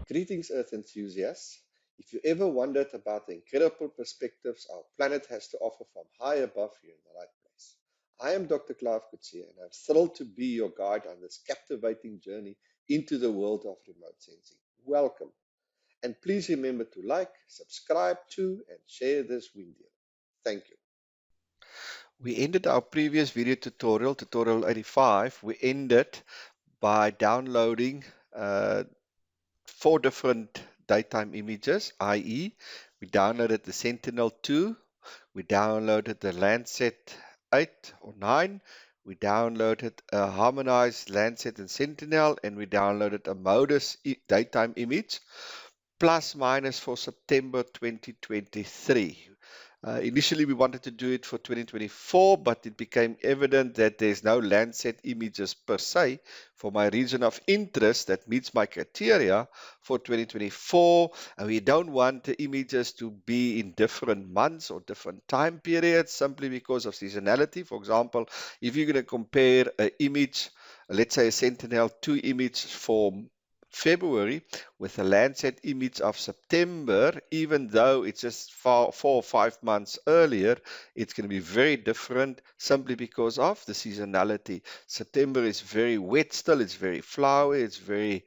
Greetings, Earth enthusiasts. If you ever wondered about the incredible perspectives our planet has to offer from high above, you're in the right place. I am Dr. Clive Coetzee, and I'm thrilled to be your guide on this captivating journey into the world of remote sensing. Welcome. And please remember to like, subscribe to, and share this video. Thank you. We ended our previous video tutorial 85. We ended by downloading 4 different daytime images, i.e. we downloaded the Sentinel 2, we downloaded the LandSat 8 or 9, we downloaded a Harmonized LandSat and Sentinel, and we downloaded a MODIS daytime image, plus minus for September 2023. Initially, we wanted to do it for 2024, but it became evident that there's no LandSat images per se for my region of interest that meets my criteria for 2024. And we don't want the images to be in different months or different time periods simply because of seasonality. For example, if you're going to compare an image, let's say a Sentinel-2 image for February with a LandSat image of September, even though it's just 4 or 5 months earlier, it's going to be very different simply because of the seasonality. September is very wet still, it's very flowery, it's very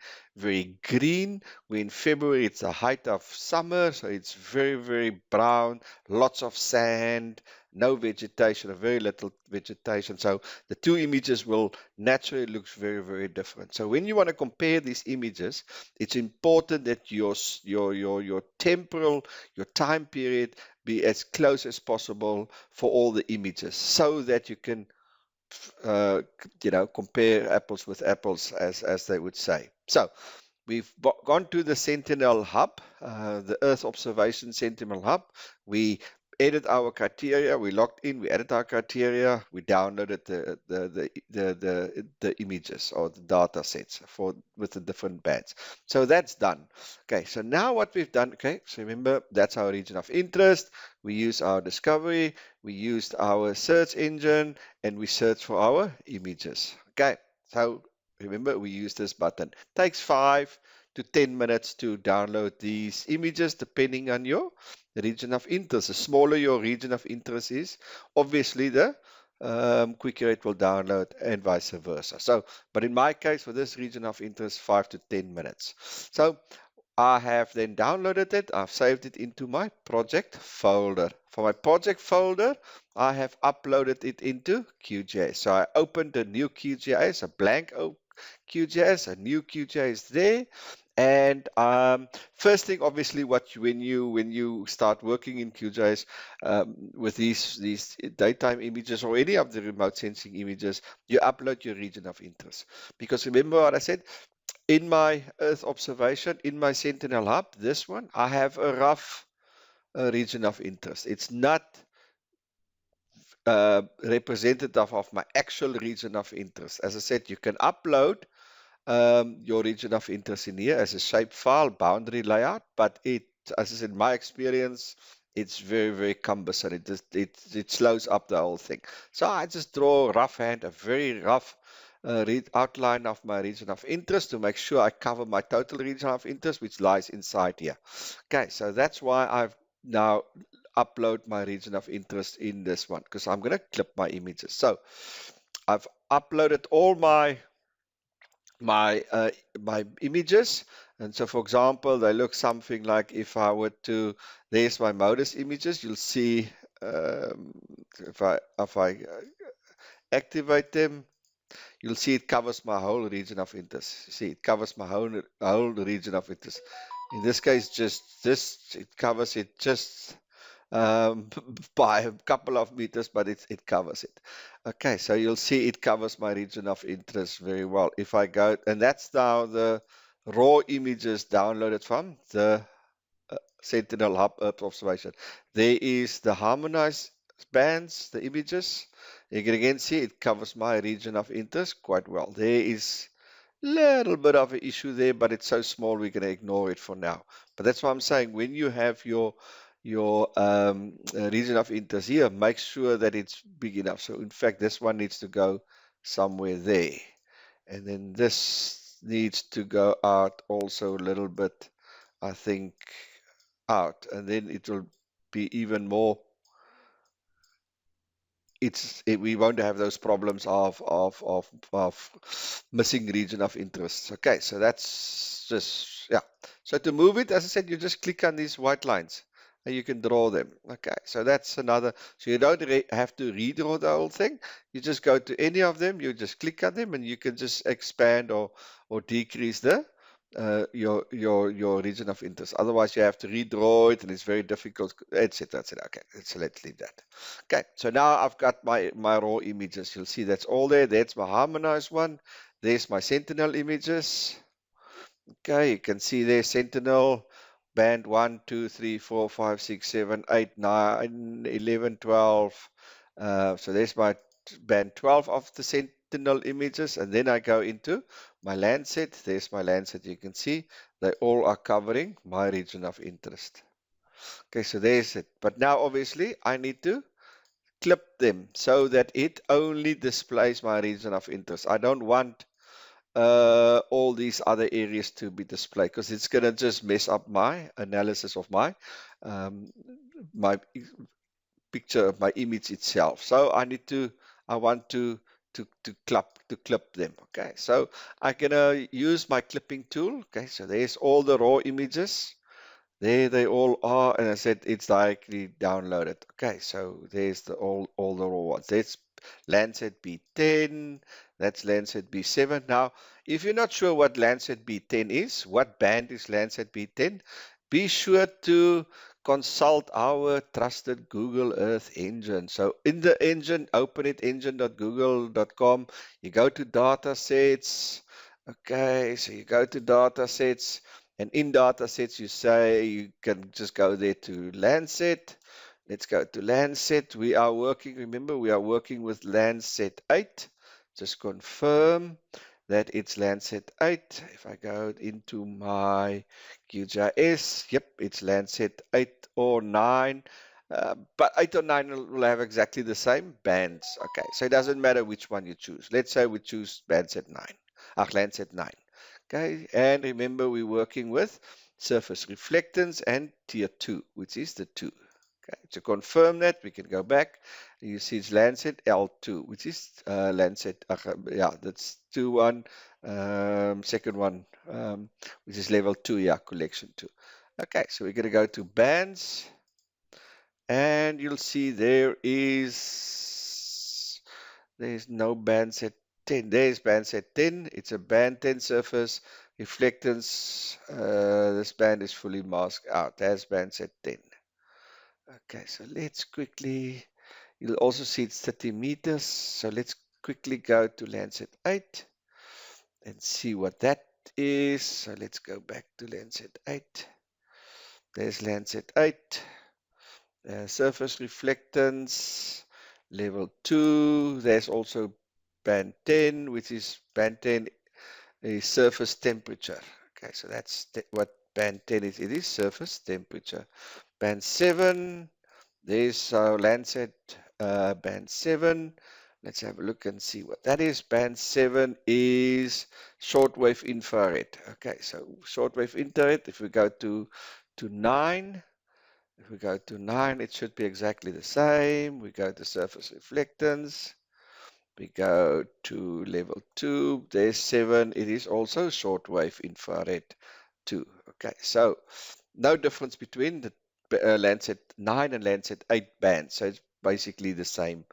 green. Where in February it's the height of summer, so it's very brown, lots of sand, no vegetation, or very little vegetation. So the two images will naturally look very different. So when you want to compare these images, it's important that your temporal, your time period be as close as possible for all the images, so that you can compare apples with apples, as they would say. So we've gone to the Sentinel Hub, the Earth Observation Sentinel Hub. We edit our criteria, we logged in, we edit our criteria, we downloaded the images or the data sets with the different bands. So that's done. Okay, so now what we've done, okay, so remember that's our region of interest. We use our discovery, we used our search engine, and we search for our images. Okay, so remember we use this button. Takes 5 to 10 minutes to download these images depending on your region of interest. The smaller your region of interest is, obviously the quicker it will download, and vice versa. So, but in my case, for this region of interest, 5 to 10 minutes. So I have then downloaded it, I've saved it into my project folder. For my project folder, I have uploaded it into QGIS. So I opened a new QGIS, a blank QGIS, a new QGIS there. And first thing, obviously, when you start working in QGIS with these daytime images or any of the remote sensing images, you upload your region of interest. Because remember what I said, in my Earth observation, in my Sentinel Hub, this one, I have a rough region of interest. It's not representative of my actual region of interest. As I said, you can upload your region of interest in here as a shapefile, boundary layout, but it, as I said, my experience, it's very cumbersome. It slows up the whole thing. So I just draw rough hand, a very rough outline of my region of interest to make sure I cover my total region of interest, which lies inside here. Okay, so that's why I've now upload my region of interest in this one, because I'm going to clip my images. So I've uploaded all my images, and so for example they look something like, if I were to, there's my MODIS images, you'll see if I activate them, you'll see it covers my whole region of interest. See, it covers my whole region of interest. In this case, just this, it covers it just by a couple of meters, but it covers it. Okay, so you'll see it covers my region of interest very well. If I go, and that's now the raw images downloaded from the Sentinel Hub Earth observation. There is the harmonized bands, the images. You can again see it covers my region of interest quite well. There is a little bit of an issue there, but it's so small we're going to ignore it for now. But that's why I'm saying, when you have your region of interest here, make sure that it's big enough. So in fact, this one needs to go somewhere there. And then this needs to go out also a little bit, I think, out. And then it will be even more, we won't have those problems of missing region of interest. Okay, so that's just, yeah. So to move it, as I said, you just click on these white lines and you can draw them. Okay, so that's another, so you don't have to redraw the whole thing. You just go to any of them, you just click on them and you can just expand or decrease the your region of interest. Otherwise, you have to redraw it and it's very difficult, etc. etc. Okay, so let's leave that. Okay, so now I've got my raw images. You'll see that's all there. That's my harmonized one. There's my Sentinel images. Okay, you can see there Sentinel band 1, 2, 3, 4, 5, 6, 7, 8, 9, 11, 12. So there's my band 12 of the Sentinel images, and then I go into my LandSat. There's my LandSat. You can see they all are covering my region of interest. Okay, so there's it. But now obviously I need to clip them so that it only displays my region of interest. I don't want all these other areas to be displayed because it's going to just mess up my analysis of um, my picture of my image itself. So I want to clip them. Okay, so I'm gonna use my clipping tool. Okay, so there's all the raw images. There they all are, and I said it's directly downloaded. Okay, so there's all the raw ones. That's Landsat B10, that's Landsat B7. Now, if you're not sure what Landsat B10 is, what band is Landsat B10, be sure to consult our trusted Google Earth engine. So in the engine, open it, engine.google.com. You go to data sets. Okay, so you go to data sets. And in data sets, you say you can just go there to Landsat. Let's go to Landsat. We are working, remember, we are working with Landsat 8. Just confirm that it's Landsat 8. If I go into my QGIS, yep, it's Landsat 8 or 9. But 8 or 9 will have exactly the same bands. Okay, so it doesn't matter which one you choose. Let's say we choose Landsat 9. Landsat 9. Okay, and remember we're working with surface reflectance and tier 2, which is the 2. Okay, to confirm that, we can go back. You see it's Landsat L2, which is Landsat, yeah, that's 2-1, second one, which is level 2, yeah, collection 2. Okay, so we're going to go to bands, and you'll see there's no Landsat 10. There's Landsat 10. It's a band 10 surface reflectance. This band is fully masked out. That's Landsat 10. Okay, so let's quickly, you'll also see it's 30 meters. So let's quickly go to Landsat 8 and see what that is. So let's go back to Landsat 8. There's Landsat 8. Surface reflectance, level 2. There's also band 10, which is band 10 is surface temperature. Okay, so that's what band 10 is. It is surface temperature. Band 7, there's our Landsat band 7. Let's have a look and see what that is. Band 7 is shortwave infrared. Okay, so shortwave infrared, if we go to 9, if we go to 9, it should be exactly the same. We go to surface reflectance. We go to level 2. There's 7. It is also shortwave infrared 2. Okay, so no difference between the Landsat 9 and Landsat 8 bands. So it's basically the same.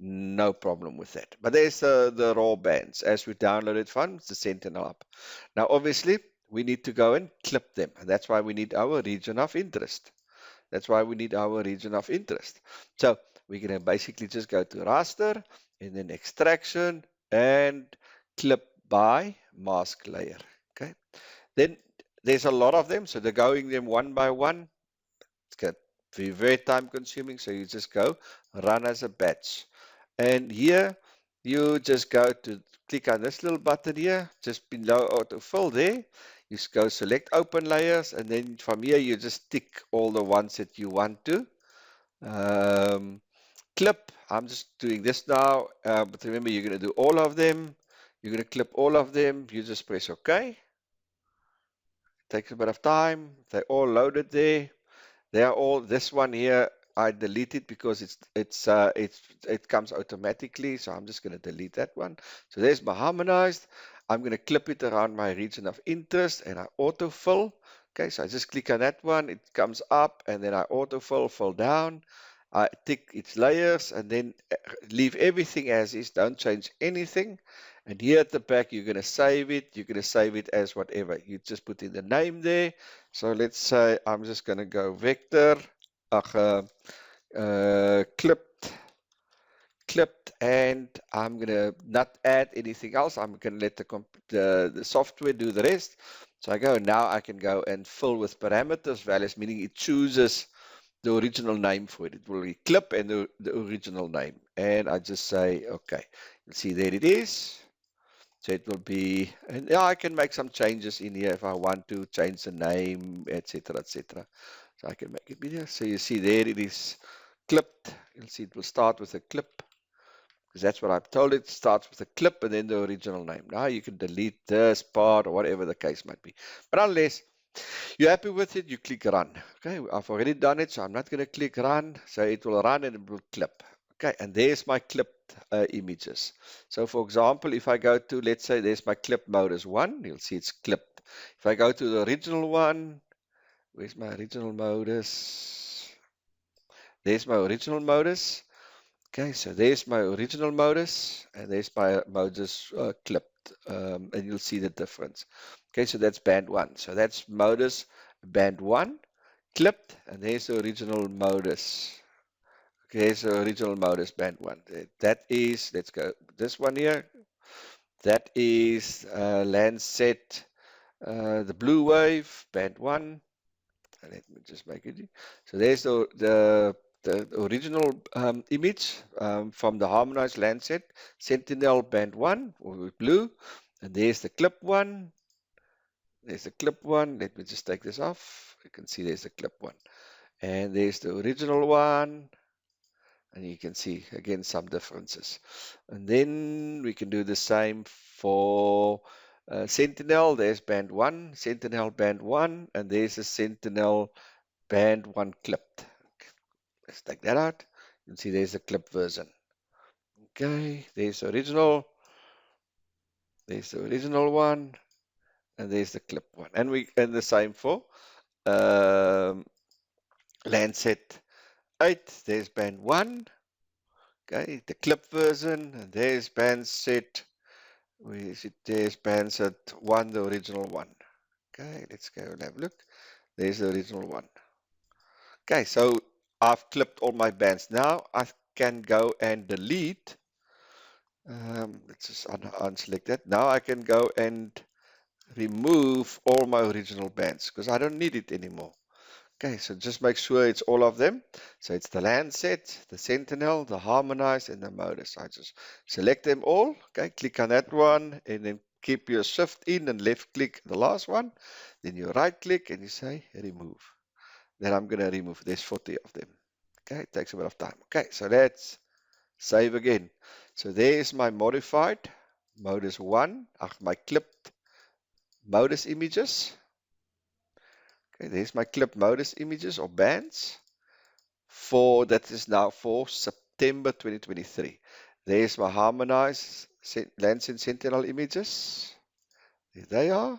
No problem with that. But there's the raw bands. As we downloaded from the Sentinel app. Now, obviously, we need to go and clip them. And that's why we need our region of interest. That's why we need our region of interest. So we're going to basically just go to raster and then extraction and clip by mask layer. Okay. Then there's a lot of them. So they're going them one by one. It's going to be very time consuming. So you just go run as a batch. And here you just go to click on this little button here, just below autofill there. You just go select open layers, and then from here you just tick all the ones that you want to clip. I'm just doing this now, but remember you're going to do all of them. You're going to clip all of them. You just press OK. Takes a bit of time. They're all loaded there. They are all, this one here, I deleted because it comes automatically. So I'm just going to delete that one. So there's my harmonized. I'm going to clip it around my region of interest and I autofill. Okay, so I just click on that one. It comes up and then I autofill, fill down. I tick its layers and then leave everything as is. Don't change anything. And here at the back, you're going to save it. You're going to save it as whatever. You just put in the name there. So let's say I'm just going to go vector, clipped, and I'm going to not add anything else. I'm going to let the software do the rest. So I go, now I can go and fill with parameters values, meaning it chooses the original name for it. It will be clip and the original name. And I just say, okay, you see there it is. So it will be, and yeah, I can make some changes in here if I want to change the name, etc., etc. So I can make it bigger. So you see there it is clipped. You'll see it will start with a clip because that's what I've told it. It starts with a clip and then the original name. Now you can delete this part or whatever the case might be. But unless you're happy with it, you click run. Okay, I've already done it, so I'm not going to click run. So it will run and it will clip. Okay, and there's my clipped images. So for example, if I go to, let's say there's my clip MODIS 1, you'll see it's clipped. If I go to the original one, where's my original MODIS? There's my original MODIS. Okay, so there's my original MODIS, and there's my MODIS clipped, and you'll see the difference. Okay, so that's band 1. So that's MODIS band 1, clipped, and there's the original MODIS. Okay, there's the original MODIS band 1. That is, let's go, this one here, that is LandSat, the blue wave, band 1. Let me just make it. So there's the original image from the Harmonized LandSat, Sentinel band 1 with blue. And there's the clip one. There's the clip one. Let me just take this off. You can see there's the clip one. And there's the original one. And you can see again some differences. And then we can do the same for Sentinel. There's band 1, Sentinel band 1, and there's a Sentinel band 1 clipped. Let's take that out. You can see there's the clip version. Okay, there's the original. There's the original one, and there's the clip one. And the same for um, LandSat 8. There's band 1. Okay, the clip version, and there's band set. Where is it? There's band set 1, the original one. Okay, let's go and have a look. There's the original one. Okay, so I've clipped all my bands. Now I can go and delete. Let's just unselect that. Now I can go and remove all my original bands because I don't need it anymore. Okay, so just make sure it's all of them. So it's the LandSat, the Sentinel, the Harmonized, and the MODIS. I just select them all. Okay, click on that one and then keep your shift in and left click the last one. Then you right click and you say remove. Then I'm going to remove. There's 40 of them. Okay, it takes a bit of time. Okay, so let's save again. So there's my modified MODIS 1, my clipped MODIS images. Okay, there's my clipped MODIS images or bands for that is now for September 2023. There's my harmonized LandSat Sentinel images. There they are.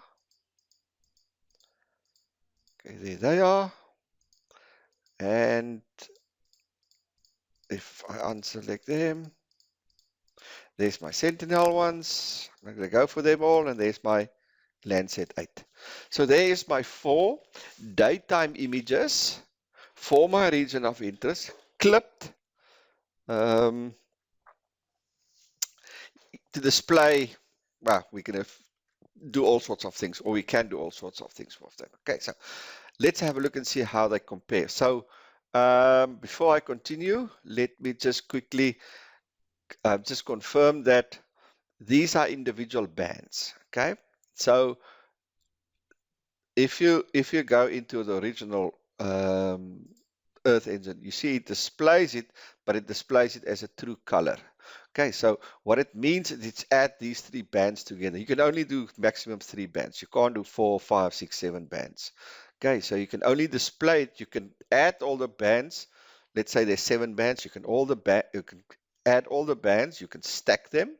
Okay, there they are. And if I unselect them, there's my Sentinel ones. I'm going to go for them all, and there's my LandSat 8. So there is my 4 daytime images for my region of interest, clipped to display. Well, we can do all sorts of things, or we can do all sorts of things with them. Okay, so let's have a look and see how they compare. So before I continue, let me just quickly just confirm that these are individual bands. Okay, so if you go into the original Earth engine, you see it displays it, but it displays it as a true color. Okay, so what it means is it's add these 3 bands together. You can only do maximum 3 bands. You can't do 4, 5, 6, 7 bands. Okay, so you can only display it. You can add all the bands. Let's say there's 7 bands. You can add all the bands. You can stack them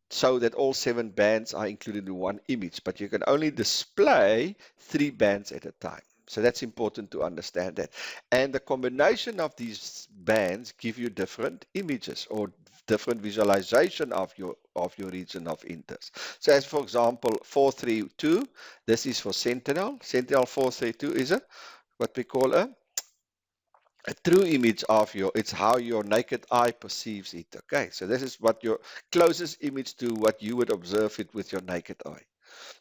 so that all 7 bands are included in one image, but you can only display 3 bands at a time. So that's important to understand that. And the combination of these bands give you different images or different visualization of your region of interest. So as for example, 432, this is for Sentinel. Sentinel 432 is what we call a true image of it's how your naked eye perceives it. Okay, so this is what your closest image to what you would observe it with your naked eye.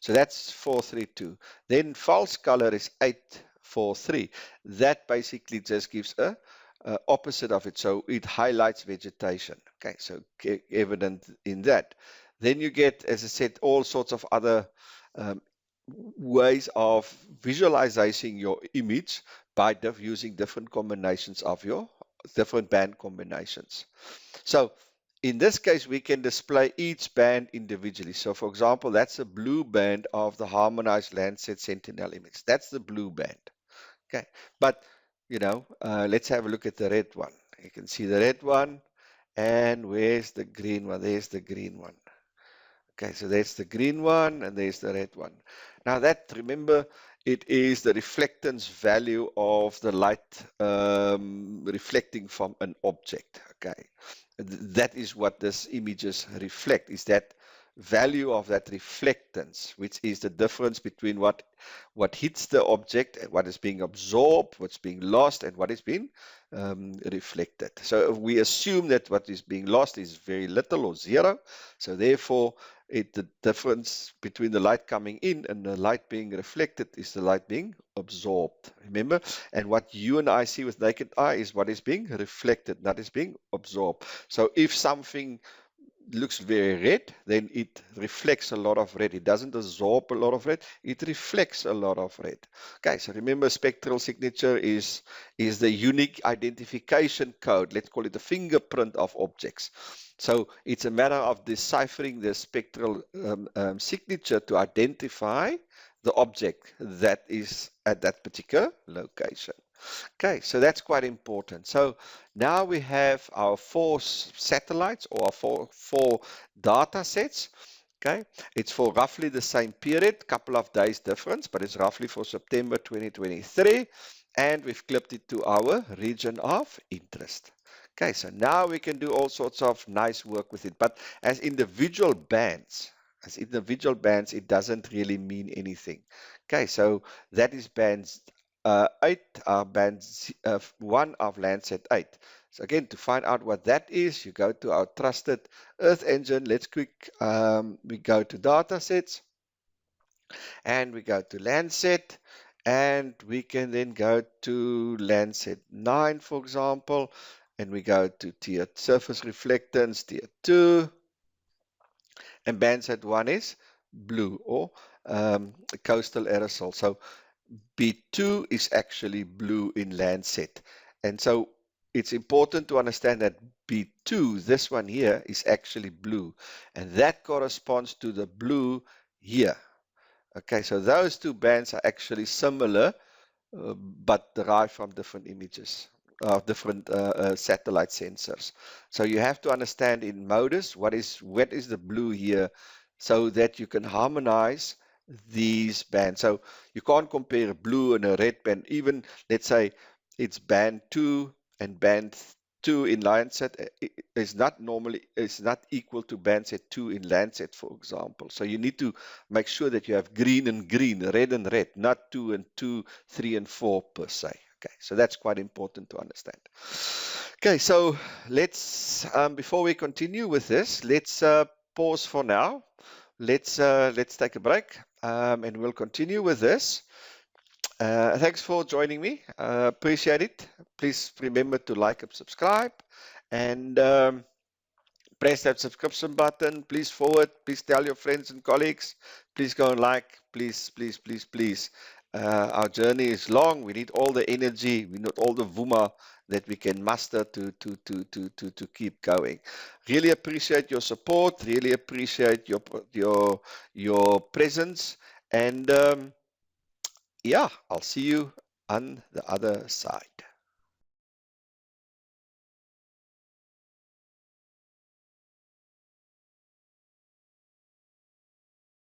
So that's 432. Then false color is 843. That basically just gives a opposite of it. So it highlights vegetation. Okay, so evident in that. Then you get, as I said, all sorts of other um, ways of visualizing your image by using different combinations of your different band combinations. So in this case, we can display each band individually. So for example, that's a blue band of the Harmonized LandSat Sentinel image. That's the blue band. Okay, but let's have a look at the red one. You can see the red one, and where's the green one? There's the green one. Okay, so there's the green one and there's the red one. Now that, remember, it is the reflectance value of the light reflecting from an object. Okay, that is what this images reflect, is that value of that reflectance, which is the difference between what hits the object and what is being absorbed, what's being lost, and what is being reflected. So if we assume that what is being lost is very little or zero, so therefore the difference between the light coming in and the light being reflected is the light being absorbed. Remember, and what you and I see with naked eye is what is being reflected, not is being absorbed. So if something looks very red, then it reflects a lot of red. It doesn't absorb a lot of red, it reflects a lot of red. Okay, so remember, spectral signature is the unique identification code. Let's call it the fingerprint of objects. So it's a matter of deciphering the spectral signature to identify the object that is at that particular location. Okay, so that's quite important. So now we have our 4 satellites or our four data sets. Okay, it's for roughly the same period, couple of days difference, but it's roughly for September 2023. And we've clipped it to our region of interest. Okay, so now we can do all sorts of nice work with it. But as individual bands, it doesn't really mean anything. Okay, so that is bands 8, band 1 of Landsat 8. So again, to find out what that is, you go to our trusted Earth engine. Let's we go to data sets and we go to Landsat, and we can then go to Landsat 9, for example, and we go to tier surface reflectance, tier 2, and Landsat 1 is blue or coastal aerosol. So B2 is actually blue in Landsat. And so it's important to understand that B2, this one here, is actually blue. And that corresponds to the blue here. Okay, so those 2 bands are actually similar, but derived from different images, different satellite sensors. So you have to understand in MODIS what is the blue here, so that you can harmonize these bands. So you can't compare a blue and a red band. Even let's say it's band 2 and band 2 in Landsat is not equal to Landsat 2 in Landsat, for example. So you need to make sure that you have green and green, red and red, not 2 and 2, 3 and 4 per se. Okay, so that's quite important to understand. Okay, so let's before we continue with this, let's pause for now. Let's take a break, and we'll continue with this. Thanks for joining me. Appreciate it. Please remember to like and subscribe, and press that subscription button. Please forward. Please tell your friends and colleagues. Please go and like. Please, please, please, please. Our journey is long. We need all the energy. We need all the vuma that we can muster to keep going. Really appreciate your support. Really appreciate your presence. And yeah, I'll see you on the other side.